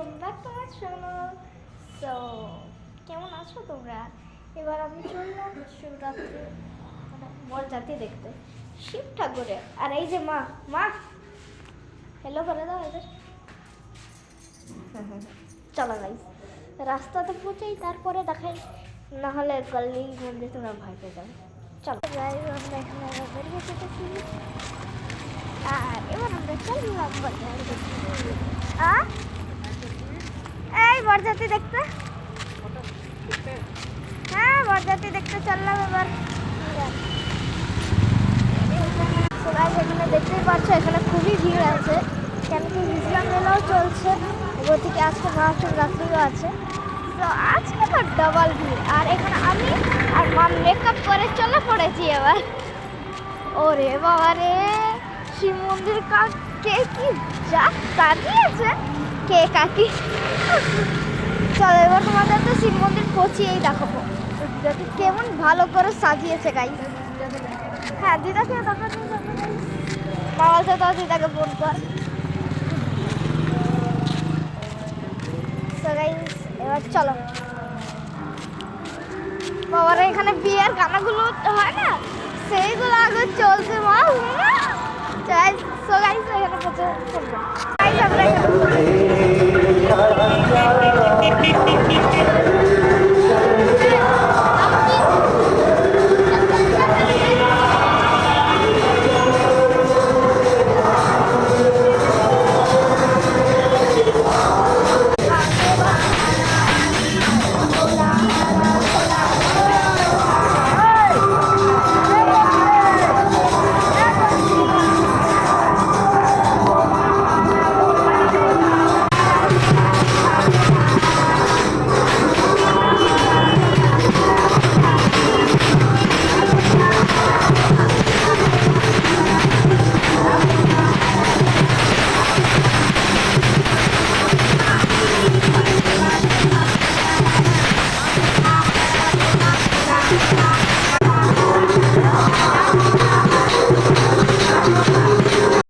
Welcome back to my channel. So কেমন আছো তোমরা? এবার আমি চললাম শিবরাত্রি মানে বরযাত্রী দেখতে শিব ঠাকুরে। আর এই যে মা মা হ্যালো করে দাও এদের। চলো গাইস রাস্তাতে পৌঁছেই তারপরে দেখাই, না হলে গল্লি মধ্যে তোমরা ভয় পেয়ে যাবে। চলো গাইস আমরা এখানে বেরিয়ে যেতেছি আর এবার আমরা চললাম বরযাত্রী। এই বরযাত্রী দেখতে, হ্যাঁ বরযাত্রী দেখতে চললাম এবার। এখানে দেখতেই পাচ্ছ এখানে খুবই ভিড় আছে, কেন কি ইসলাম মেলাও চলছে, ওদিকে আজকে মহাশিব রাত্রিও আছে। তো আজকে তো ডবল ভিড়। আর এখানে আমি আর মা মেকআপ করে চলে পড়েছি এবার। ওরে বাবা রে, শিব মন্দির কে কি যা কাটিয়েছে, কে কাকি। চলো এবার তোমাদের তো শিব মন্দির পৌঁছিয়েই দেখাবো কেমন ভালো করে সাজিয়েছে গাইস। হ্যাঁ দিদাকে দেখাতে মা বলছে তো দিদাকে ফোন কর। এবার চলো বাবারা, এখানে বিয়ের গানাগুলো হয় না সেইগুলো আগে চলছে। মা এখানে আমরা